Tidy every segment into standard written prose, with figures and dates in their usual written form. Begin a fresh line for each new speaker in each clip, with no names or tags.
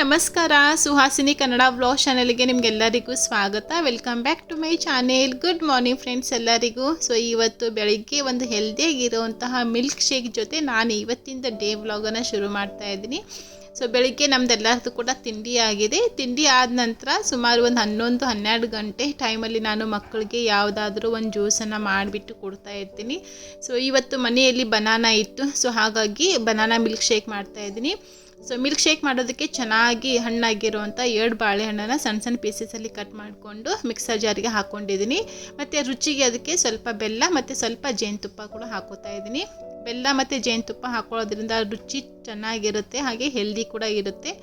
ನಮಸ್ಕಾರ. ಸುಹಾಸಿನಿ ಕನ್ನಡ ವ್ಲಾಗ್ ಚಾನಲ್ಗೆ ನಿಮಗೆಲ್ಲರಿಗೂ ಸ್ವಾಗತ. Welcome back to my channel. Good morning friends ಎಲ್ಲರಿಗೂ. ಸೊ ಇವತ್ತು ಬೆಳಿಗ್ಗೆ ಒಂದು ಹೆಲ್ದಿಯಾಗಿರುವಂತಹ ಮಿಲ್ಕ್ ಶೇಕ್ ಜೊತೆ ನಾನು ಇವತ್ತಿಂದ ಡೇ ವ್ಲಾಗನ್ನು ಶುರು ಮಾಡ್ತಾ ಇದ್ದೀನಿ. ಸೊ ಬೆಳಿಗ್ಗೆ ನಮ್ಮದೆಲ್ಲರದ್ದು ಕೂಡ ತಿಂಡಿ ಆಗಿದೆ. ತಿಂಡಿ ಆದ ನಂತರ ಸುಮಾರು ಒಂದು 11-12 ಗಂಟೆ ಟೈಮಲ್ಲಿ ನಾನು ಮಕ್ಕಳಿಗೆ ಯಾವುದಾದ್ರೂ ಒಂದು ಜ್ಯೂಸನ್ನು ಮಾಡಿಬಿಟ್ಟು ಕೊಡ್ತಾ ಇರ್ತೀನಿ. ಸೊ ಇವತ್ತು ಮನೆಯಲ್ಲಿ ಬನಾನಾ ಇತ್ತು, ಸೊ ಹಾಗಾಗಿ ಬನಾನಾ ಮಿಲ್ಕ್ ಶೇಕ್ ಮಾಡ್ತಾಯಿದ್ದೀನಿ. ಸೊ ಮಿಲ್ಕ್ ಶೇಕ್ ಮಾಡೋದಕ್ಕೆ ಚೆನ್ನಾಗಿ ಹಣ್ಣಾಗಿರುವಂಥ 2 ಬಾಳೆಹಣ್ಣನ್ನು ಸಣ್ಣ ಸಣ್ಣ ಪೀಸಸಲ್ಲಿ ಕಟ್ ಮಾಡಿಕೊಂಡು ಮಿಕ್ಸರ್ ಜಾರಿಗೆ ಹಾಕ್ಕೊಂಡಿದ್ದೀನಿ. ಮತ್ತು ರುಚಿಗೆ ಅದಕ್ಕೆ ಸ್ವಲ್ಪ ಬೆಲ್ಲ ಮತ್ತು ಸ್ವಲ್ಪ ಜೇನುತುಪ್ಪ ಕೂಡ ಹಾಕೋತಾ ಇದ್ದೀನಿ. ಬೆಲ್ಲ ಮತ್ತು ಜೇನುತುಪ್ಪ ಹಾಕೊಳ್ಳೋದ್ರಿಂದ ರುಚಿ ಚೆನ್ನಾಗಿರುತ್ತೆ, ಹಾಗೆ ಹೆಲ್ದಿ ಕೂಡ ಇರುತ್ತೆ.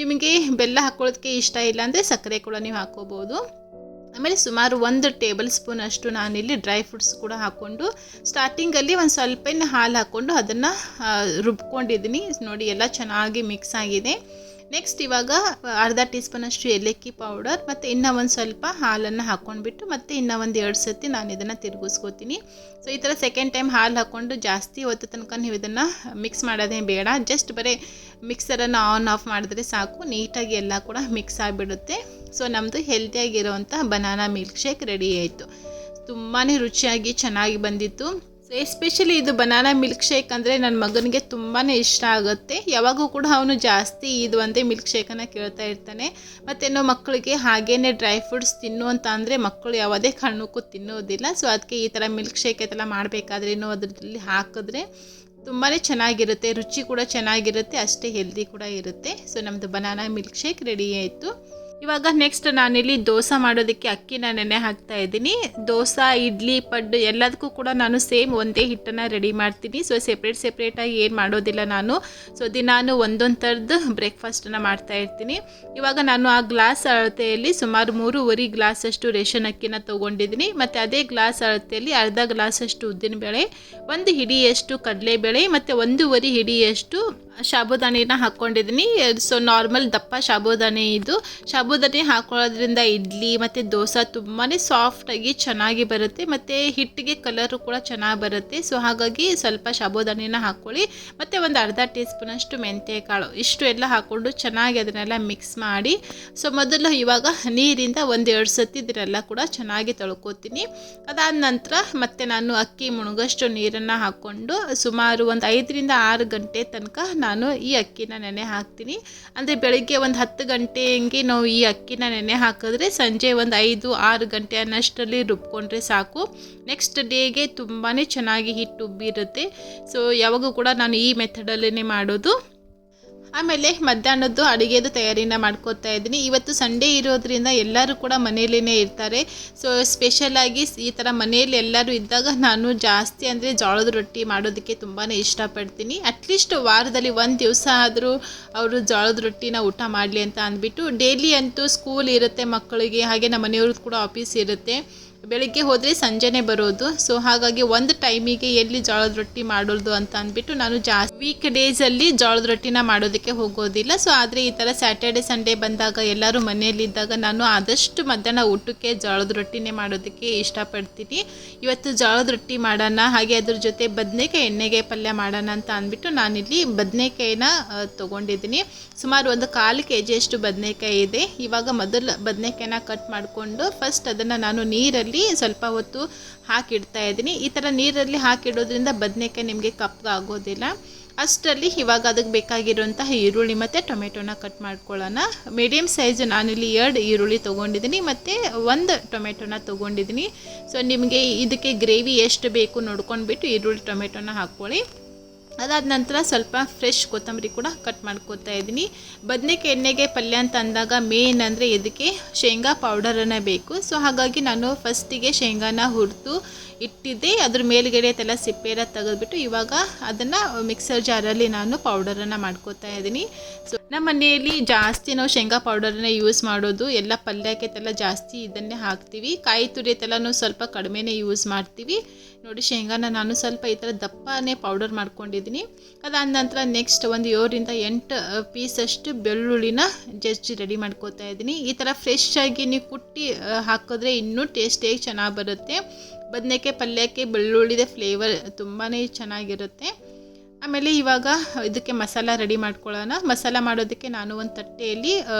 ನಿಮಗೆ ಬೆಲ್ಲ ಹಾಕೊಳ್ಳೋದಕ್ಕೆ ಇಷ್ಟ ಇಲ್ಲ ಅಂದರೆ ಸಕ್ಕರೆ ಕೂಡ ನೀವು ಹಾಕೋಬೋದು. ಆಮೇಲೆ ಸುಮಾರು 1 ಟೇಬಲ್ ಸ್ಪೂನ್ ಅಷ್ಟು ನಾನಿಲ್ಲಿ ಡ್ರೈ ಫ್ರೂಟ್ಸ್ ಕೂಡ ಹಾಕ್ಕೊಂಡು ಸ್ಟಾರ್ಟಿಂಗಲ್ಲಿ ಒಂದು ಸ್ವಲ್ಪ ಹಾಲು ಹಾಕ್ಕೊಂಡು ಅದನ್ನು ರುಬ್ಕೊಂಡಿದ್ದೀನಿ. ನೋಡಿ ಎಲ್ಲ ಚೆನ್ನಾಗಿ ಮಿಕ್ಸ್ ಆಗಿದೆ. ನೆಕ್ಸ್ಟ್ ಇವಾಗ ಅರ್ಧ ಟೀ ಸ್ಪೂನ್ ಅಷ್ಟು ಏಲಕ್ಕಿ ಪೌಡರ್ ಮತ್ತು ಇನ್ನೂ ಒಂದು ಸ್ವಲ್ಪ ಹಾಲನ್ನು ಹಾಕ್ಕೊಂಡ್ಬಿಟ್ಟು ಮತ್ತೆ ಇನ್ನೂ ಒಂದು 2 ಸತಿ ನಾನು ಇದನ್ನು ತಿರುಗಿಸ್ಕೋತೀನಿ. ಸೊ ಈ ಥರ ಸೆಕೆಂಡ್ ಟೈಮ್ ಹಾಲು ಹಾಕ್ಕೊಂಡು ಜಾಸ್ತಿ ಹೊತ್ತು ತನಕ ನೀವು ಇದನ್ನು ಮಿಕ್ಸ್ ಮಾಡೋದೇ ಬೇಡ. ಜಸ್ಟ್ ಬರೀ ಮಿಕ್ಸರನ್ನು ಆನ್ ಆಫ್ ಮಾಡಿದ್ರೆ ಸಾಕು, ನೀಟಾಗಿ ಎಲ್ಲ ಕೂಡ ಮಿಕ್ಸ್ ಆಗಿಬಿಡುತ್ತೆ. ಸೊ ನಮ್ಮದು ಹೆಲ್ತಿಯಾಗಿರೋವಂಥ ಬನಾನಾ ಮಿಲ್ಕ್ ಶೇಕ್ ರೆಡಿ ಆಯಿತು. ತುಂಬಾ ರುಚಿಯಾಗಿ ಚೆನ್ನಾಗಿ ಬಂದಿತ್ತು. ಸೊ ಎಸ್ಪೆಷಲಿ ಇದು ಬನಾನಾ ಮಿಲ್ಕ್ ಶೇಕ್ ಅಂದರೆ ನನ್ನ ಮಗನಿಗೆ ತುಂಬಾ ಇಷ್ಟ ಆಗುತ್ತೆ. ಯಾವಾಗೂ ಕೂಡ ಅವನು ಜಾಸ್ತಿ ಇದು ಒಂದೇ ಮಿಲ್ಕ್ ಶೇಕನ್ನು ಕೇಳ್ತಾ ಇರ್ತಾನೆ. ಮತ್ತೇನೋ ಮಕ್ಕಳಿಗೆ ಹಾಗೇ ಡ್ರೈ ಫ್ರೂಟ್ಸ್ ತಿನ್ನು ಅಂತ ಅಂದರೆ ಮಕ್ಕಳು ಯಾವುದೇ ಕಾರಣಕ್ಕೂ ತಿನ್ನೋದಿಲ್ಲ. ಸೊ ಅದಕ್ಕೆ ಈ ಥರ ಮಿಲ್ಕ್ ಶೇಕ್ ಎಲ್ಲ ಮಾಡಬೇಕಾದ್ರೇನೋ ಅದರಲ್ಲಿ ಹಾಕಿದ್ರೆ ತುಂಬಾ ಚೆನ್ನಾಗಿರುತ್ತೆ, ರುಚಿ ಕೂಡ ಚೆನ್ನಾಗಿರುತ್ತೆ, ಅಷ್ಟೇ ಹೆಲ್ದಿ ಕೂಡ ಇರುತ್ತೆ. ಸೊ ನಮ್ಮದು ಬನಾನಾ ಮಿಲ್ಕ್ ಶೇಕ್ ರೆಡಿ ಆಯಿತು. ಇವಾಗ ನೆಕ್ಸ್ಟ್ ನಾನಿಲ್ಲಿ ದೋಸೆ ಮಾಡೋದಕ್ಕೆ ಅಕ್ಕಿನ ನೆನೆ ಹಾಕ್ತಾ ಇದ್ದೀನಿ. ದೋಸೆ, ಇಡ್ಲಿ, ಪಡ್ಡು ಎಲ್ಲದಕ್ಕೂ ಕೂಡ ನಾನು ಸೇಮ್ ಒಂದೇ ಹಿಟ್ಟನ್ನು ರೆಡಿ ಮಾಡ್ತೀನಿ. ಸೊ ಸೆಪ್ರೇಟಾಗಿ ಏನು ಮಾಡೋದಿಲ್ಲ ನಾನು. ಸೊ ದಿನಾನು ಒಂದೊಂದು ಥರದ್ದು ಬ್ರೇಕ್ಫಾಸ್ಟನ್ನು ಮಾಡ್ತಾ ಇರ್ತೀನಿ. ಇವಾಗ ನಾನು ಆ ಗ್ಲಾಸ್ ಅಳತೆಯಲ್ಲಿ ಸುಮಾರು 3.5 ಗ್ಲಾಸಷ್ಟು ರೇಷನ್ ಅಕ್ಕಿನ ತೊಗೊಂಡಿದ್ದೀನಿ. ಮತ್ತು ಅದೇ ಗ್ಲಾಸ್ ಅಳತೆಯಲ್ಲಿ ಅರ್ಧ ಗ್ಲಾಸಷ್ಟು ಉದ್ದಿನಬೇಳೆ, 1 ಹಿಡಿಯಷ್ಟು ಕಡಲೆಬೇಳೆ ಮತ್ತು 1.5 ಹಿಡಿಯಷ್ಟು ಸಾಬುದಾಣಿನ ಹಾಕ್ಕೊಂಡಿದ್ದೀನಿ. ಸೊ ನಾರ್ಮಲ್ ದಪ್ಪ ಸಾಬುದಾಣಿ ಇದು. ಸಾಬುದಾಣಿ ಹಾಕೊಳ್ಳೋದ್ರಿಂದ ಇಡ್ಲಿ ಮತ್ತು ದೋಸೆ ತುಂಬಾ ಸಾಫ್ಟಾಗಿ ಚೆನ್ನಾಗಿ ಬರುತ್ತೆ ಮತ್ತು ಹಿಟ್ಟಿಗೆ ಕಲರು ಕೂಡ ಚೆನ್ನಾಗಿ ಬರುತ್ತೆ. ಸೊ ಹಾಗಾಗಿ ಸ್ವಲ್ಪ ಸಾಬುದಾಣಿನ ಹಾಕ್ಕೊಳ್ಳಿ. ಮತ್ತು ಒಂದು ಅರ್ಧ ಟೀ ಸ್ಪೂನಷ್ಟು ಮೆಂತ್ಯ ಕಾಳು, ಇಷ್ಟು ಎಲ್ಲ ಹಾಕ್ಕೊಂಡು ಚೆನ್ನಾಗಿ ಅದನ್ನೆಲ್ಲ ಮಿಕ್ಸ್ ಮಾಡಿ. ಸೊ ಮೊದಲು ಇವಾಗ ನೀರಿಂದ 1-2 ಸತಿ ಇದನ್ನೆಲ್ಲ ಕೂಡ ಚೆನ್ನಾಗಿ ತೊಳ್ಕೊತೀನಿ. ಅದಾದ ನಂತರ ಮತ್ತೆ ನಾನು ಅಕ್ಕಿ ಮುಳುಗಷ್ಟು ನೀರನ್ನು ಹಾಕ್ಕೊಂಡು ಸುಮಾರು ಒಂದು 5-6 ಗಂಟೆ ತನಕ ನಾನು ಈ ಅಕ್ಕಿನ ನೆನೆ ಹಾಕ್ತೀನಿ. ಅಂದರೆ ಬೆಳಿಗ್ಗೆ ಒಂದು 10 ಗಂಟೆ ಹಂಗೆ ನಾವು ಈ ಅಕ್ಕಿನ ನೆನೆ ಹಾಕಿದ್ರೆ ಸಂಜೆ ಒಂದು 5-6 ಗಂಟೆ ಅನ್ನಷ್ಟರಲ್ಲಿ ರುಬ್ಕೊಂಡ್ರೆ ಸಾಕು. ನೆಕ್ಸ್ಟ್ ಡೇಗೆ ತುಂಬಾ ಚೆನ್ನಾಗಿ ಹಿಟ್ಟು ಉಬ್ಬಿರುತ್ತೆ. ಸೊ ಯಾವಾಗೂ ಕೂಡ ನಾನು ಈ ಮೆಥಡಲ್ಲೇ ಮಾಡೋದು. ಆಮೇಲೆ ಮಧ್ಯಾಹ್ನದ್ದು ಅಡುಗೆದು ತಯಾರಿನ ಮಾಡ್ಕೋತಾ ಇದ್ದೀನಿ. ಇವತ್ತು ಸಂಡೇ ಇರೋದ್ರಿಂದ ಎಲ್ಲರೂ ಕೂಡ ಮನೆಯಲ್ಲೇ ಇರ್ತಾರೆ. ಸೊ ಸ್ಪೆಷಲಾಗಿ ಈ ಥರ ಮನೆಯಲ್ಲಿ ಎಲ್ಲರೂ ಇದ್ದಾಗ ನಾನು ಜಾಸ್ತಿ ಅಂದರೆ ಜೋಳದ ರೊಟ್ಟಿ ಮಾಡೋದಕ್ಕೆ ತುಂಬಾ ಇಷ್ಟಪಡ್ತೀನಿ. ಅಟ್ಲೀಸ್ಟ್ ವಾರದಲ್ಲಿ 1 ದಿವಸ ಆದರೂ ಅವರು ಜೋಳದ ರೊಟ್ಟಿನ ಊಟ ಮಾಡಲಿ ಅಂತ ಅಂದ್ಬಿಟ್ಟು. ಡೈಲಿ ಅಂತೂ ಸ್ಕೂಲ್ ಇರುತ್ತೆ ಮಕ್ಕಳಿಗೆ, ಹಾಗೆ ನಮ್ಮ ಮನೆಯವ್ರದ್ದು ಕೂಡ ಆಫೀಸ್ ಇರುತ್ತೆ. ಬೆಳಿಗ್ಗೆ ಹೋದರೆ ಸಂಜೆನೇ ಬರೋದು. ಸೊ ಹಾಗಾಗಿ ಒಂದು ಟೈಮಿಗೆ ಎಲ್ಲಿ ಜೋಳದ ರೊಟ್ಟಿ ಮಾಡೋದು ಅಂತ ಅಂದ್ಬಿಟ್ಟು ನಾನು ಜಾಸ್ತಿ ವೀಕ್ ಡೇಸಲ್ಲಿ ಜೋಳದ ರೊಟ್ಟಿನ ಮಾಡೋದಕ್ಕೆ ಹೋಗೋದಿಲ್ಲ. ಸೊ ಆದರೆ ಈ ಥರ ಸ್ಯಾಟರ್ಡೆ ಸಂಡೇ ಬಂದಾಗ ಎಲ್ಲರೂ ಮನೆಯಲ್ಲಿದ್ದಾಗ ನಾನು ಆದಷ್ಟು ಮಧ್ಯಾಹ್ನ ಊಟಕ್ಕೆ ಜೋಳದ ರೊಟ್ಟಿನೇ ಮಾಡೋದಕ್ಕೆ ಇಷ್ಟಪಡ್ತೀನಿ. ಇವತ್ತು ಜೋಳದ ರೊಟ್ಟಿ ಮಾಡೋಣ, ಹಾಗೆ ಅದ್ರ ಜೊತೆ ಬದನೆಕಾಯಿ ಎಣ್ಣೆಗೆ ಪಲ್ಯ ಮಾಡೋಣ ಅಂತ ಅಂದ್ಬಿಟ್ಟು ನಾನಿಲ್ಲಿ ಬದನೆಕಾಯಿನ ತೊಗೊಂಡಿದ್ದೀನಿ. ಸುಮಾರು ಒಂದು 1/4 kg ಅಷ್ಟು ಬದನೆಕಾಯಿ ಇದೆ. ಇವಾಗ ಮೊದಲು ಬದನೆಕಾಯಿನ ಕಟ್ ಮಾಡಿಕೊಂಡು ಫಸ್ಟ್ ಅದನ್ನು ನಾನು ನೀರಲ್ಲಿ ಸ್ವಲ್ಪ ಹೊತ್ತು ಹಾಕಿಡ್ತಾ ಇದ್ದೀನಿ. ಈ ಥರ ನೀರಲ್ಲಿ ಹಾಕಿಡೋದ್ರಿಂದ ಬದನೆಕಾಯಿ ನಿಮಗೆ ಕಪ್ಪಗೆ ಆಗೋದಿಲ್ಲ. ಅಷ್ಟರಲ್ಲಿ ಇವಾಗ ಅದಕ್ಕೆ ಬೇಕಾಗಿರುವಂತಹ ಈರುಳ್ಳಿ ಮತ್ತು ಟೊಮೆಟೊನ ಕಟ್ ಮಾಡ್ಕೊಳ್ಳೋಣ. ಮೀಡಿಯಮ್ ಸೈಜ್ ನಾನಿಲ್ಲಿ 2 ಈರುಳ್ಳಿ ತೊಗೊಂಡಿದ್ದೀನಿ ಮತ್ತು 1 ಟೊಮೆಟೊನ ತೊಗೊಂಡಿದ್ದೀನಿ. ಸೊ ನಿಮಗೆ ಇದಕ್ಕೆ ಗ್ರೇವಿ ಎಷ್ಟು ಬೇಕು ನೋಡ್ಕೊಂಡ್ಬಿಟ್ಟು ಈರುಳ್ಳಿ ಟೊಮೆಟೊನ ಹಾಕ್ಕೊಳ್ಳಿ. ಅದಾದ ನಂತರ ಸ್ವಲ್ಪ ಫ್ರೆಶ್ ಕೊತ್ತಂಬರಿ ಕೂಡ ಕಟ್ ಮಾಡ್ಕೋತಾ ಇದ್ದೀನಿ. ಬದನೆಕಾಯಿ ಎಣ್ಣೆಗೆ ಪಲ್ಯ ಅಂತ ಅಂದಾಗ ಮೇನ್ ಅಂದರೆ ಇದಕ್ಕೆ ಶೇಂಗಾ ಪೌಡರನ್ನು ಬೇಕು. ಸೊ ಹಾಗಾಗಿ ನಾನು ಫಸ್ಟಿಗೆ ಶೇಂಗಾನ ಹುರಿದು ಇಟ್ಟಿದ್ದೆ. ಅದ್ರ ಮೇಲ್ಗಡೆ ಎಲ್ಲ ಸಿಪ್ಪೆಲ್ಲ ತೆಗೆದುಬಿಟ್ಟು ಇವಾಗ ಅದನ್ನು ಮಿಕ್ಸರ್ ಜಾರಲ್ಲಿ ನಾನು ಪೌಡರನ್ನು ಮಾಡ್ಕೋತಾ ಇದ್ದೀನಿ. ಸೊ ನಮ್ಮ ಮನೆಯಲ್ಲಿ ಜಾಸ್ತಿ ನಾವು ಶೇಂಗಾ ಪೌಡರನ್ನೇ ಯೂಸ್ ಮಾಡೋದು. ಎಲ್ಲ ಪಲ್ಯಕ್ಕೆಲ್ಲ ಜಾಸ್ತಿ ಇದನ್ನೇ ಹಾಕ್ತೀವಿ. ಕಾಯಿ ತುರಿಯತ್ತೆಲ್ಲ ಸ್ವಲ್ಪ ಕಡಿಮೆನೇ ಯೂಸ್ ಮಾಡ್ತೀವಿ. ನೋಡಿ ಶೇಂಗಾನ ನಾನು ಸ್ವಲ್ಪ ಈ ಥರ ದಪ್ಪನೇ ಪೌಡರ್ ಮಾಡ್ಕೊಂಡಿದ್ದೀನಿ. ಅದಾದ ನಂತರ ನೆಕ್ಸ್ಟ್ ಒಂದು 7-8 ಪೀಸಷ್ಟು ಬೆಳ್ಳುಳ್ಳಿನ ಜಜ್ಜಿ ರೆಡಿ ಮಾಡ್ಕೋತಾ ಇದ್ದೀನಿ. ಈ ಥರ ಫ್ರೆಶ್ ಆಗಿ ನೀವು ಕುಟ್ಟಿ ಹಾಕಿದ್ರೆ ಇನ್ನೂ ಟೇಸ್ಟಿಯಾಗಿ ಚೆನ್ನಾಗಿ ಬರುತ್ತೆ. ಬದನೆಕಾಯಿ ಪಲ್ಯಕ್ಕೆ ಬೆಳ್ಳುಳ್ಳಿದ ಫ್ಲೇವರ್ ತುಂಬಾ ಚೆನ್ನಾಗಿರುತ್ತೆ. ಆಮೇಲೆ ಇವಾಗ ಇದಕ್ಕೆ ಮಸಾಲ ರೆಡಿ ಮಾಡ್ಕೊಳ್ಳೋಣ. ಮಸಾಲ ಮಾಡೋದಕ್ಕೆ ನಾನು ಒಂದು ತಟ್ಟೆಯಲ್ಲಿ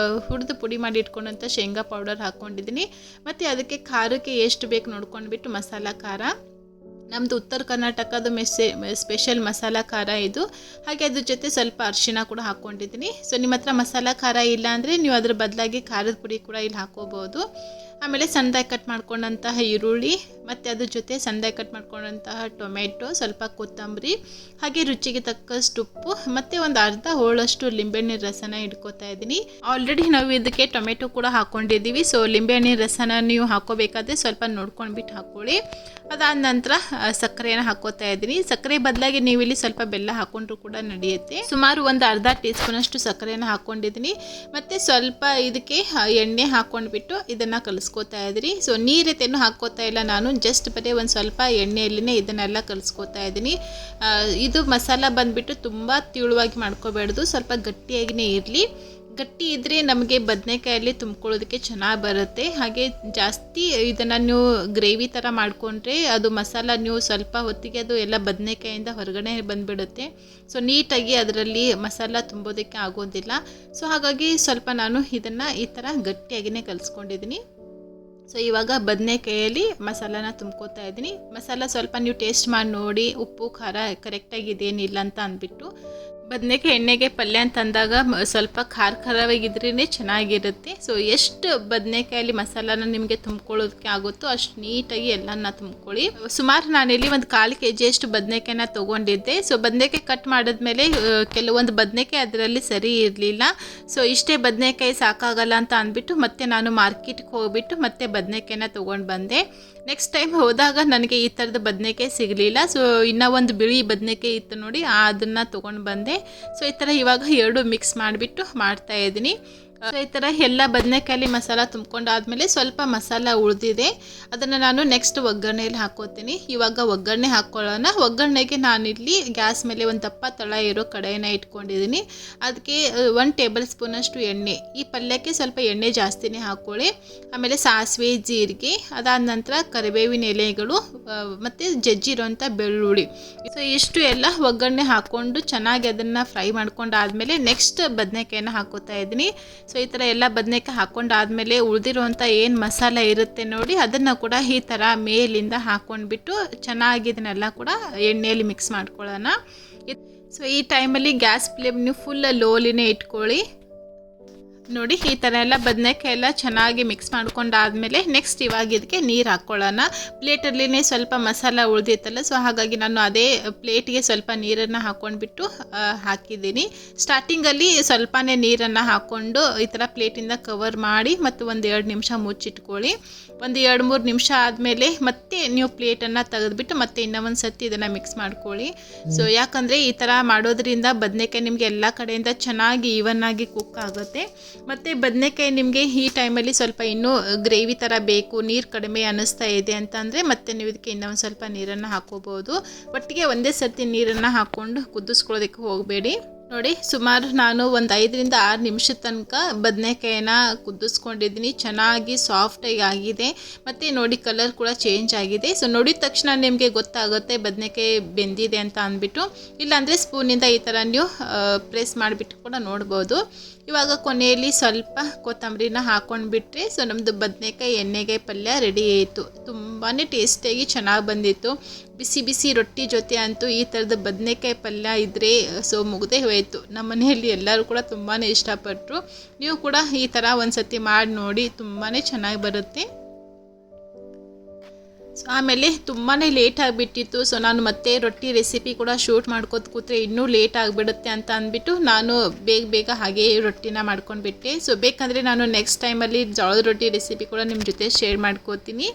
ಹುರಿದು ಪುಡಿ ಮಾಡಿ ಇಟ್ಕೊಂಡಂಥ ಶೇಂಗಾ ಪೌಡರ್ ಹಾಕ್ಕೊಂಡಿದ್ದೀನಿ. ಮತ್ತು ಅದಕ್ಕೆ ಖಾರಕ್ಕೆ ಎಷ್ಟು ಬೇಕು ನೋಡ್ಕೊಂಡ್ಬಿಟ್ಟು ಮಸಾಲ ಖಾರ, ನಮ್ಮದು ಉತ್ತರ ಕರ್ನಾಟಕದ ಸ್ಪೆಷಲ್ ಮಸಾಲ ಖಾರ ಇದು. ಹಾಗೆ ಅದ್ರ ಜೊತೆ ಸ್ವಲ್ಪ ಅರಿಶಿಣ ಕೂಡ ಹಾಕ್ಕೊಂಡಿದ್ದೀನಿ. ಸೊ ನಿಮ್ಮ ಹತ್ರ ಮಸಾಲ ಖಾರ ಇಲ್ಲ ಅಂದರೆ ನೀವು ಅದ್ರ ಬದಲಾಗಿ ಖಾರದ ಪುಡಿ ಕೂಡ ಇಲ್ಲಿ ಹಾಕ್ಕೋಬೋದು. ಆಮೇಲೆ ಸಣ್ಣದಾಗಿ ಕಟ್ ಮಾಡ್ಕೊಂಡಂತಹ ಈರುಳ್ಳಿ, ಮತ್ತು ಅದ್ರ ಜೊತೆ ಸಣ್ಣದಾಗಿ ಕಟ್ ಮಾಡ್ಕೊಂಡಂತಹ ಟೊಮೆಟೊ, ಸ್ವಲ್ಪ ಕೊತ್ತಂಬರಿ, ಹಾಗೆ ರುಚಿಗೆ ತಕ್ಕಷ್ಟು ಉಪ್ಪು, ಮತ್ತು ಒಂದು ಅರ್ಧ ಹೋಳಷ್ಟು ಲಿಂಬೆಹಣ್ಣಿನ ರಸನ ಇಟ್ಕೋತಾ ಇದ್ದೀನಿ. ಆಲ್ರೆಡಿ ನಾವು ಇದಕ್ಕೆ ಟೊಮೆಟೊ ಕೂಡ ಹಾಕ್ಕೊಂಡಿದ್ದೀವಿ. ಸೊ ಲಿಂಬೆಹಣ್ಣಿನ ರಸನ ನೀವು ಹಾಕೋಬೇಕಾದ್ರೆ ಸ್ವಲ್ಪ ನೋಡ್ಕೊಂಡ್ಬಿಟ್ಟು ಹಾಕ್ಕೊಳ್ಳಿ. ಅದಾದ ನಂತರ ಸಕ್ಕರೆಯನ್ನು ಹಾಕೋತಾ ಇದ್ದೀನಿ. ಸಕ್ಕರೆ ಬದಲಾಗಿ ನೀವು ಇಲ್ಲಿ ಸ್ವಲ್ಪ ಬೆಲ್ಲ ಹಾಕೊಂಡ್ರು ಕೂಡ ನಡೆಯುತ್ತೆ. ಸುಮಾರು ಒಂದು ಅರ್ಧ ಟೀ ಸ್ಪೂನಷ್ಟು ಸಕ್ಕರೆಯನ್ನು ಹಾಕ್ಕೊಂಡಿದ್ದೀನಿ. ಮತ್ತು ಸ್ವಲ್ಪ ಇದಕ್ಕೆ ಎಣ್ಣೆ ಹಾಕ್ಕೊಂಡ್ಬಿಟ್ಟು ಇದನ್ನು ಕಲಿಸ್ಕೋತಾ ಇದ್ದೀನಿ. ಸೊ ನೀರೇನು ಹಾಕ್ಕೋತಾ ಇಲ್ಲ ನಾನು, ಜಸ್ಟ್ ಬರೀ ಒಂದು ಸ್ವಲ್ಪ ಎಣ್ಣೆಯಲ್ಲಿನೇ ಇದನ್ನೆಲ್ಲ ಕಲಿಸ್ಕೋತಾ ಇದ್ದೀನಿ. ಇದು ಮಸಾಲ ಬಂದುಬಿಟ್ಟು ತುಂಬ ತಿಳುವಾಗಿ ಮಾಡ್ಕೋಬೇಡ್ದು, ಸ್ವಲ್ಪ ಗಟ್ಟಿಯಾಗಿಯೇ ಇರಲಿ. ಗಟ್ಟಿ ಇದ್ದರೆ ನಮಗೆ ಬದನೆಕಾಯಲ್ಲಿ ತುಂಬ್ಕೊಳ್ಳೋದಕ್ಕೆ ಚೆನ್ನಾಗಿ ಬರುತ್ತೆ. ಹಾಗೆ ಜಾಸ್ತಿ ಇದನ್ನು ನೀವು ಗ್ರೇವಿ ಥರ ಮಾಡಿಕೊಂಡ್ರೆ ಅದು ಮಸಾಲ ನೀವು ಸ್ವಲ್ಪ ಹೊತ್ತಿಗೆ ಅದು ಎಲ್ಲ ಬದನೆಕಾಯಿಂದ ಹೊರಗಡೆ ಬಂದುಬಿಡುತ್ತೆ. ಸೊ ನೀಟಾಗಿ ಅದರಲ್ಲಿ ಮಸಾಲ ತುಂಬೋದಕ್ಕೆ ಆಗೋದಿಲ್ಲ. ಸೊ ಹಾಗಾಗಿ ಸ್ವಲ್ಪ ನಾನು ಇದನ್ನು ಈ ಥರ ಗಟ್ಟಿಯಾಗಿಯೇ ಕಲಿಸ್ಕೊಂಡಿದ್ದೀನಿ. ಸೊ ಇವಾಗ ಬದನೆಕಾಯಲ್ಲಿ ಮಸಾಲಾನ ತುಂಬ್ಕೋತಾ ಇದ್ದೀನಿ. ಮಸಾಲ ಸ್ವಲ್ಪ ನೀವು ಟೇಸ್ಟ್ ಮಾಡಿ ನೋಡಿ, ಉಪ್ಪು ಖಾರ ಕರೆಕ್ಟಾಗಿದೇನಿಲ್ಲ ಅಂತ ಅಂದ್ಬಿಟ್ಟು. ಬದನೆಕಾಯಿ ಎಣ್ಣೆಗೆ ಪಲ್ಯ ಅಂತಂದಾಗ ಸ್ವಲ್ಪ ಖಾರವಾಗಿದ್ರೇ ಚೆನ್ನಾಗಿರುತ್ತೆ. ಸೊ ಎಷ್ಟು ಬದನೆಕಾಯಲ್ಲಿ ಮಸಾಲಾನ ನಿಮಗೆ ತುಂಬ್ಕೊಳ್ಳೋದಕ್ಕೆ ಆಗುತ್ತೋ ಅಷ್ಟು ನೀಟಾಗಿ ಎಲ್ಲನ ತುಂಬ್ಕೊಳ್ಳಿ. ಸುಮಾರು ನಾನಿಲ್ಲಿ ಒಂದು 1/4 kg ಅಷ್ಟು ಬದನೆಕಾಯಿನ ತೊಗೊಂಡಿದ್ದೆ. ಸೊ ಬದನೆಕಾಯಿ ಕಟ್ ಮಾಡಿದ್ಮೇಲೆ ಕೆಲವೊಂದು ಬದನೆಕಾಯಿ ಅದರಲ್ಲಿ ಸರಿ ಇರಲಿಲ್ಲ. ಸೊ ಇಷ್ಟೇ ಬದನೆಕಾಯಿ ಸಾಕಾಗಲ್ಲ ಅಂತ ಅಂದ್ಬಿಟ್ಟು ಮತ್ತೆ ನಾನು ಮಾರ್ಕೆಟ್ಗೆ ಹೋಗ್ಬಿಟ್ಟು ಮತ್ತೆ ಬದನೆಕಾಯಿನ ತೊಗೊಂಡು ಬಂದೆ. ನೆಕ್ಸ್ಟ್ ಟೈಮ್ ಹೋದಾಗ ನನಗೆ ಈ ಥರದ ಬದನೆಕಾಯಿ ಸಿಗಲಿಲ್ಲ. ಸೊ ಇನ್ನೂ ಒಂದು ಬಿಳಿ ಬದನೆಕಾಯಿ ಇತ್ತು ನೋಡಿ, ಅದನ್ನು ತೊಗೊಂಡು ಬಂದೆ. ಸೊ ಈ ಥರ ಇವಾಗ ಎರಡು ಮಿಕ್ಸ್ ಮಾಡಿಬಿಟ್ಟು ಮಾಡ್ತಾಯಿದ್ದೀನಿ. ಸೊ ಈ ಥರ ಎಲ್ಲ ಬದನೆಕಾಯಲ್ಲಿ ಮಸಾಲ ತುಂಬ್ಕೊಂಡಾದ್ಮೇಲೆ ಸ್ವಲ್ಪ ಮಸಾಲ ಉಳಿದಿದೆ, ಅದನ್ನು ನಾನು ನೆಕ್ಸ್ಟ್ ಒಗ್ಗರಣೆಯಲ್ಲಿ ಹಾಕೋತೀನಿ. ಇವಾಗ ಒಗ್ಗರಣೆ ಹಾಕ್ಕೊಳ್ಳೋಣ. ಒಗ್ಗರಣೆಗೆ ನಾನಿಲ್ಲಿ ಗ್ಯಾಸ್ ಮೇಲೆ ಒಂದು ದಪ್ಪ ತಳ ಇರೋ ಕಡಾಯಿನ ಇಟ್ಕೊಂಡಿದ್ದೀನಿ. ಅದಕ್ಕೆ 1 ಟೇಬಲ್ ಸ್ಪೂನಷ್ಟು ಎಣ್ಣೆ, ಈ ಪಲ್ಯಕ್ಕೆ ಸ್ವಲ್ಪ ಎಣ್ಣೆ ಜಾಸ್ತಿನೇ ಹಾಕ್ಕೊಳ್ಳಿ. ಆಮೇಲೆ ಸಾಸಿವೆ, ಜೀರಿಗೆ, ಅದಾದ ನಂತರ ಕರಿಬೇವಿನ ಎಲೆಗಳು ಮತ್ತು ಜಜ್ಜಿರೋಂಥ ಬೆಳ್ಳುಳ್ಳಿ. ಸೊ ಇಷ್ಟು ಎಲ್ಲ ಒಗ್ಗರಣೆ ಹಾಕ್ಕೊಂಡು ಚೆನ್ನಾಗಿ ಅದನ್ನು ಫ್ರೈ ಮಾಡ್ಕೊಂಡಾದ್ಮೇಲೆ ನೆಕ್ಸ್ಟ್ ಬದನೆಕಾಯಿನ ಹಾಕೋತಾ ಇದ್ದೀನಿ. ಸೊ ಈ ಥರ ಎಲ್ಲ ಬದನೆಕಾಯಿ ಹಾಕ್ಕೊಂಡಾದ್ಮೇಲೆ ಉಳಿದಿರುವಂಥ ಏನು ಮಸಾಲೆ ಇರುತ್ತೆ ನೋಡಿ, ಅದನ್ನು ಕೂಡ ಈ ಥರ ಮೇಲಿಂದ ಹಾಕ್ಕೊಂಡ್ಬಿಟ್ಟು ಚೆನ್ನಾಗಿ ಇದನ್ನೆಲ್ಲ ಕೂಡ ಎಣ್ಣೆಯಲ್ಲಿ ಮಿಕ್ಸ್ ಮಾಡ್ಕೊಳ್ಳೋಣ. ಸೊ ಈ ಟೈಮಲ್ಲಿ ಗ್ಯಾಸ್ ಫ್ಲೇಮ್ ನೀವು ಫುಲ್ ಲೋಲಿನೇ ಇಟ್ಕೊಳ್ಳಿ. ನೋಡಿ ಈ ಥರ ಎಲ್ಲ ಬದನೆಕಾಯಿ ಎಲ್ಲ ಚೆನ್ನಾಗಿ ಮಿಕ್ಸ್ ಮಾಡ್ಕೊಂಡಾದ್ಮೇಲೆ ನೆಕ್ಸ್ಟ್ ಇವಾಗ ಇದಕ್ಕೆ ನೀರು ಹಾಕ್ಕೊಳ್ಳೋಣ. ಪ್ಲೇಟಲ್ಲಿನೇ ಸ್ವಲ್ಪ ಮಸಾಲ ಉಳಿದಿತ್ತಲ್ಲ, ಸೊ ಹಾಗಾಗಿ ನಾನು ಅದೇ ಪ್ಲೇಟಿಗೆ ಸ್ವಲ್ಪ ನೀರನ್ನು ಹಾಕ್ಕೊಂಡ್ಬಿಟ್ಟು ಹಾಕಿದ್ದೀನಿ. ಸ್ಟಾರ್ಟಿಂಗಲ್ಲಿ ಸ್ವಲ್ಪನೇ ನೀರನ್ನು ಹಾಕ್ಕೊಂಡು ಈ ಥರ ಪ್ಲೇಟಿಂದ ಕವರ್ ಮಾಡಿ ಮತ್ತು ಒಂದು 2 ನಿಮಿಷ ಮುಚ್ಚಿಟ್ಕೊಳ್ಳಿ. ಒಂದು 2-3 ನಿಮಿಷ ಆದಮೇಲೆ ಮತ್ತೆ ನೀವು ಪ್ಲೇಟನ್ನು ತೆಗೆದುಬಿಟ್ಟು ಮತ್ತೆ ಇನ್ನೂ ಒಂದು ಸರ್ತಿ ಇದನ್ನು ಮಿಕ್ಸ್ ಮಾಡ್ಕೊಳ್ಳಿ. ಸೊ ಯಾಕಂದರೆ ಈ ಥರ ಮಾಡೋದ್ರಿಂದ ಬದನೆಕಾಯಿ ನಿಮಗೆ ಎಲ್ಲ ಕಡೆಯಿಂದ ಚೆನ್ನಾಗಿ ಈವನ್ನಾಗಿ ಕುಕ್ ಆಗುತ್ತೆ. ಮತ್ತು ಬದನೆಕಾಯಿ ನಿಮಗೆ ಈ ಟೈಮಲ್ಲಿ ಸ್ವಲ್ಪ ಇನ್ನೂ ಗ್ರೇವಿ ಥರ ಬೇಕು, ನೀರು ಕಡಿಮೆ ಅನ್ನಿಸ್ತಾ ಇದೆ ಅಂತಂದರೆ ಮತ್ತೆ ನೀವು ಇದಕ್ಕೆ ಇನ್ನೂ ಒಂದು ಸ್ವಲ್ಪ ನೀರನ್ನು ಹಾಕ್ಕೋಬೋದು. ಒಟ್ಟಿಗೆ ಒಂದೇ ಸರ್ತಿ ನೀರನ್ನು ಹಾಕ್ಕೊಂಡು ಕುದಿಸ್ಕೊಳ್ಳೋದಕ್ಕೆ ಹೋಗಬೇಡಿ. ನೋಡಿ ಸುಮಾರು ನಾನು ಒಂದು 5-6 ನಿಮಿಷದ ತನಕ ಬದನೆಕಾಯಿನ ಕುದಿಸ್ಕೊಂಡಿದ್ದೀನಿ. ಚೆನ್ನಾಗಿ ಸಾಫ್ಟಾಗಿ ಆಗಿದೆ ಮತ್ತು ನೋಡಿ ಕಲರ್ ಕೂಡ ಚೇಂಜ್ ಆಗಿದೆ. ಸೊ ನೋಡಿದ ತಕ್ಷಣ ನಿಮಗೆ ಗೊತ್ತಾಗುತ್ತೆ ಬದನೆಕಾಯಿ ಬೆಂದಿದೆ ಅಂತ ಅಂದ್ಬಿಟ್ಟು. ಇಲ್ಲಾಂದರೆ ಸ್ಪೂನಿಂದ ಈ ಥರ ನೀವು ಪ್ರೆಸ್ ಮಾಡಿಬಿಟ್ಟು ಕೂಡ ನೋಡ್ಬೋದು. ಇವಾಗ ಕೊನೆಯಲ್ಲಿ ಸ್ವಲ್ಪ ಕೊತ್ತಂಬರಿನ ಹಾಕ್ಕೊಂಡ್ಬಿಟ್ರೆ ಸೊ ನಮ್ಮದು ಬದನೆಕಾಯಿ ಎಣ್ಣೆಗಾಯಿ ಪಲ್ಯ ರೆಡಿ ಆಯಿತು. ತುಂಬಾ ಟೇಸ್ಟಿಯಾಗಿ ಚೆನ್ನಾಗಿ ಬಂದಿತ್ತು. ಬಿಸಿ ಬಿಸಿ ರೊಟ್ಟಿ ಜೊತೆ ಅಂತೂ ಈ ಥರದ ಬದನೆಕಾಯಿ ಪಲ್ಯ ಇದ್ದರೆ ಸೊ ಮುಗ್ದೇ ಹೋಯಿತು. ನಮ್ಮ ಮನೆಯಲ್ಲಿ ಎಲ್ಲರೂ ಕೂಡ ತುಂಬಾ ಇಷ್ಟಪಟ್ಟರು. ನೀವು ಕೂಡ ಈ ಥರ ಒಂದು ಸತಿ ಮಾಡಿ ನೋಡಿ, ತುಂಬಾ ಚೆನ್ನಾಗಿ ಬರುತ್ತೆ. ಸೊ ಆಮೇಲೆ ತುಂಬಾ ಲೇಟ್ ಆಗಿಬಿಟ್ಟಿತ್ತು. ಸೊ ನಾನು ಮತ್ತೆ ರೊಟ್ಟಿ ರೆಸಿಪಿ ಕೂಡ ಶೂಟ್ ಮಾಡ್ಕೋತ ಕೂತ್ರೆ ಇನ್ನೂ ಲೇಟ್ ಆಗಿಬಿಡುತ್ತೆ ಅಂತ ಅಂದ್ಬಿಟ್ಟು ನಾನು ಬೇಗ ಹಾಗೆ ರೊಟ್ಟಿನ ಮಾಡ್ಕೊಂಡ್ಬಿಟ್ಟೆ. ಸೊ ಬೇಕಂದರೆ ನಾನು ನೆಕ್ಸ್ಟ್ ಟೈಮಲ್ಲಿ ಜೋಳದ ರೊಟ್ಟಿ ರೆಸಿಪಿ ಕೂಡ ನಿಮ್ಮ ಜೊತೆ ಶೇರ್ ಮಾಡ್ಕೋತೀನಿ.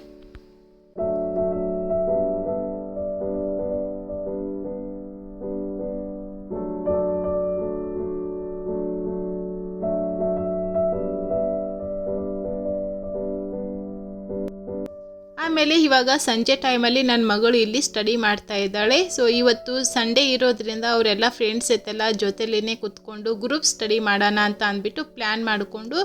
ಆಮೇಲೆ ಇವಾಗ ಸಂಜೆ ಟೈಮಲ್ಲಿ ನನ್ನ ಮಗಳು ಇಲ್ಲಿ ಸ್ಟಡಿ ಮಾಡ್ತಾ ಇದ್ದಾಳೆ. ಸೊ ಇವತ್ತು ಸಂಡೇ ಇರೋದ್ರಿಂದ ಅವರೆಲ್ಲ ಫ್ರೆಂಡ್ಸ್ ಜೊತೆಲ್ಲ ಜೊತೆಲೇ ಕೂತ್ಕೊಂಡು ಗ್ರೂಪ್ ಸ್ಟಡಿ ಮಾಡೋಣ ಅಂತ ಅಂದ್ಬಿಟ್ಟು ಪ್ಲ್ಯಾನ್ ಮಾಡಿಕೊಂಡು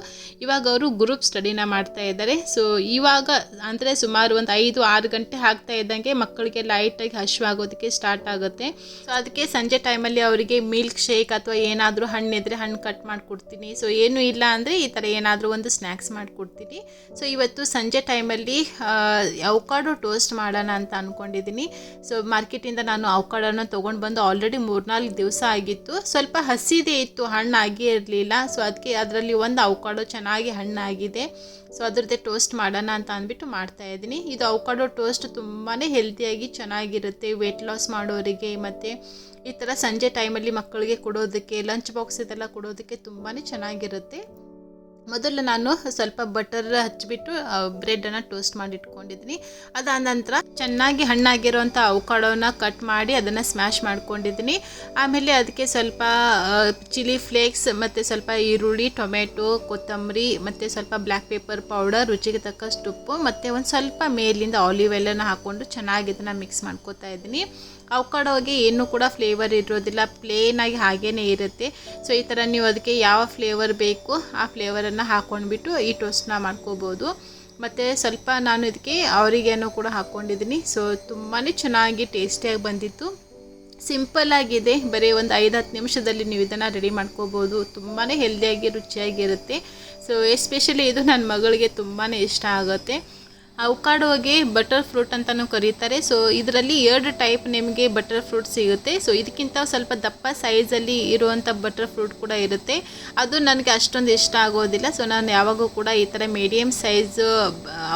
ಇವಾಗ ಅವರು ಗ್ರೂಪ್ ಸ್ಟಡಿನ ಮಾಡ್ತಾ ಇದ್ದಾರೆ. ಸೊ ಇವಾಗ ಅಂದರೆ ಸುಮಾರು ಒಂದು 5-6 ಗಂಟೆ ಆಗ್ತಾ ಇದ್ದಂಗೆ ಮಕ್ಕಳಿಗೆ ಲೈಟಾಗಿ ಹಸಿವಾಗೋದಕ್ಕೆ ಸ್ಟಾರ್ಟ್ ಆಗುತ್ತೆ. ಸೊ ಅದಕ್ಕೆ ಸಂಜೆ ಟೈಮಲ್ಲಿ ಅವರಿಗೆ ಮಿಲ್ಕ್ ಶೇಕ್ ಅಥವಾ ಏನಾದರೂ ಹಣ್ಣಿದ್ರೆ ಹಣ್ಣು ಕಟ್ ಮಾಡಿಕೊಡ್ತೀನಿ. ಸೊ ಏನೂ ಇಲ್ಲ ಅಂದರೆ ಈ ಥರ ಏನಾದರೂ ಒಂದು ಸ್ನ್ಯಾಕ್ಸ್ ಮಾಡಿಕೊಡ್ತೀನಿ. ಸೊ ಇವತ್ತು ಸಂಜೆ ಟೈಮಲ್ಲಿ ಅವಕಾಡೋ ಟೋಸ್ಟ್ ಮಾಡೋಣ ಅಂತ ಅಂದ್ಕೊಂಡಿದ್ದೀನಿ. ಸೊ ಮಾರ್ಕೆಟಿಂದ ನಾನು ಅವಕಾಡೋನ ತೊಗೊಂಡು ಬಂದು ಆಲ್ರೆಡಿ 3-4 ದಿವಸ ಆಗಿತ್ತು. ಸ್ವಲ್ಪ ಹಸಿದೇ ಇತ್ತು, ಹಣ್ಣಾಗೇ ಇರಲಿಲ್ಲ. ಸೊ ಅದಕ್ಕೆ ಅದರಲ್ಲಿ ಒಂದು ಅವಕಾಡೋ ಚೆನ್ನಾಗಿ ಹಣ್ಣಾಗಿದೆ. ಸೊ ಅದ್ರದ್ದೇ ಟೋಸ್ಟ್ ಮಾಡೋಣ ಅಂತ ಅಂದ್ಬಿಟ್ಟು ಮಾಡ್ತಾಯಿದ್ದೀನಿ. ಇದು ಅವಕಾಡೋ ಟೋಸ್ಟ್ ತುಂಬಾ ಹೆಲ್ತಿಯಾಗಿ ಚೆನ್ನಾಗಿರುತ್ತೆ ವೆಯ್ಟ್ ಲಾಸ್ ಮಾಡೋರಿಗೆ, ಮತ್ತು ಈ ಥರ ಸಂಜೆ ಟೈಮಲ್ಲಿ ಮಕ್ಕಳಿಗೆ ಕೊಡೋದಕ್ಕೆ, ಲಂಚ್ ಬಾಕ್ಸ್ ಇದೆಲ್ಲ ಕೊಡೋದಕ್ಕೆ ತುಂಬಾ ಚೆನ್ನಾಗಿರುತ್ತೆ. ಮೊದಲು ನಾನು ಸ್ವಲ್ಪ ಬಟರ್ ಹಚ್ಚಿಬಿಟ್ಟು ಬ್ರೆಡನ್ನು ಟೋಸ್ಟ್ ಮಾಡಿ ಇಟ್ಕೊಂಡಿದ್ದೀನಿ. ಅದಾದ ನಂತರ ಚೆನ್ನಾಗಿ ಹಣ್ಣಾಗಿರೋಂಥ ಅವಕಾಡೋನ ಕಟ್ ಮಾಡಿ ಅದನ್ನು ಸ್ಮ್ಯಾಶ್ ಮಾಡ್ಕೊಂಡಿದ್ದೀನಿ. ಆಮೇಲೆ ಅದಕ್ಕೆ ಸ್ವಲ್ಪ ಚಿಲ್ಲಿ ಫ್ಲೇಕ್ಸ್ ಮತ್ತು ಸ್ವಲ್ಪ ಈರುಳ್ಳಿ, ಟೊಮೆಟೊ, ಕೊತ್ತಂಬರಿ ಮತ್ತು ಸ್ವಲ್ಪ ಬ್ಲ್ಯಾಕ್ ಪೇಪರ್ ಪೌಡರ್, ರುಚಿಗೆ ತಕ್ಕಷ್ಟು ಉಪ್ಪು ಮತ್ತು ಒಂದು ಸ್ವಲ್ಪ ಮೇಲಿಂದ ಆಲಿವ್ ಆಯಿಲನ್ನು ಹಾಕ್ಕೊಂಡು ಚೆನ್ನಾಗಿ ಇದನ್ನು ಮಿಕ್ಸ್ ಮಾಡ್ಕೊತಾ ಇದ್ದೀನಿ. ಅವಕಾಡೋಗೆ ಏನೂ ಕೂಡ ಫ್ಲೇವರ್ ಇರೋದಿಲ್ಲ, ಪ್ಲೇನಾಗಿ ಹಾಗೇ ಇರುತ್ತೆ. ಸೊ ಈ ಥರ ನೀವು ಅದಕ್ಕೆ ಯಾವ ಫ್ಲೇವರ್ ಬೇಕು ಆ ಫ್ಲೇವರನ್ನು ಹಾಕ್ಕೊಂಡ್ಬಿಟ್ಟು ಈ ಟೋಸ್ಟ್ನ ಮಾಡ್ಕೋಬೋದು. ಮತ್ತು ಸ್ವಲ್ಪ ನಾನು ಇದಕ್ಕೆ ಆರಿಗ್ಯಾನೋ ಕೂಡ ಹಾಕ್ಕೊಂಡಿದ್ದೀನಿ. ಸೊ ತುಂಬಾ ಚೆನ್ನಾಗಿ ಟೇಸ್ಟಿಯಾಗಿ ಬಂದಿತ್ತು. ಸಿಂಪಲ್ಲಾಗಿದೆ, ಬರೀ ಒಂದು 5-10 ನಿಮಿಷದಲ್ಲಿ ನೀವು ಇದನ್ನು ರೆಡಿ ಮಾಡ್ಕೋಬೋದು. ತುಂಬಾ ಹೆಲ್ದಿಯಾಗಿ ರುಚಿಯಾಗಿರುತ್ತೆ. ಸೊ ಎಸ್ಪೆಷಲಿ ಇದು ನನ್ನ ಮಗಳಿಗೆ ತುಂಬಾ ಇಷ್ಟ ಆಗುತ್ತೆ. ಅವಕಾಡೋಗೆ ಬಟರ್ ಫ್ರೂಟ್ ಅಂತಲೂ ಕರೀತಾರೆ. ಸೊ ಇದರಲ್ಲಿ 2 ಟೈಪ್ ನಿಮಗೆ ಬಟರ್ ಫ್ರೂಟ್ ಸಿಗುತ್ತೆ. ಸೊ ಇದಕ್ಕಿಂತ ಸ್ವಲ್ಪ ದಪ್ಪ ಸೈಜಲ್ಲಿ ಇರುವಂಥ ಬಟರ್ ಫ್ರೂಟ್ ಕೂಡ ಇರುತ್ತೆ. ಅದು ನನಗೆ ಅಷ್ಟೊಂದು ಇಷ್ಟ ಆಗೋದಿಲ್ಲ. ಸೊ ನಾನು ಯಾವಾಗೂ ಕೂಡ ಈ ಥರ ಮೀಡಿಯಮ್ ಸೈಜ್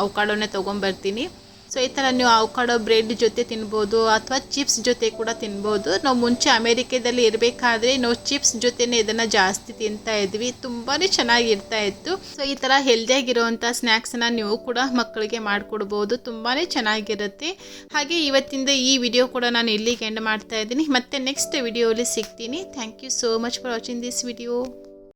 ಅವಕಾಡೋನೇ ತೊಗೊಂಬರ್ತೀನಿ. ಸೊ ಈ ಥರ ನೀವು ಅವಕಾಡೋ ಬ್ರೆಡ್ ಜೊತೆ ತಿನ್ಬೋದು ಅಥವಾ ಚಿಪ್ಸ್ ಜೊತೆ ಕೂಡ ತಿನ್ಬೋದು. ನಾವು ಮುಂಚೆ ಅಮೇರಿಕಾದಲ್ಲಿ ಇರಬೇಕಾದ್ರೆ ನಾವು ಚಿಪ್ಸ್ ಜೊತೆನೇ ಇದನ್ನು ಜಾಸ್ತಿ ತಿಂತಾ ಇದ್ವಿ, ತುಂಬಾ ಚೆನ್ನಾಗಿರ್ತಾ ಇತ್ತು. ಸೊ ಈ ಥರ ಹೆಲ್ದಿಯಾಗಿರುವಂಥ ಸ್ನ್ಯಾಕ್ಸನ್ನು ನೀವು ಕೂಡ ಮಕ್ಕಳಿಗೆ ಮಾಡಿಕೊಡ್ಬೋದು, ತುಂಬಾ ಚೆನ್ನಾಗಿರುತ್ತೆ. ಹಾಗೆ ಇವತ್ತಿಂದ ಈ ವಿಡಿಯೋ ಕೂಡ ನಾನು ಇಲ್ಲಿಗೆ ಎಂಡ್ ಮಾಡ್ತಾ ಇದ್ದೀನಿ. ಮತ್ತೆ ನೆಕ್ಸ್ಟ್ ವಿಡಿಯೋಲಿ ಸಿಗ್ತೀನಿ. Thank you so much for watching this video.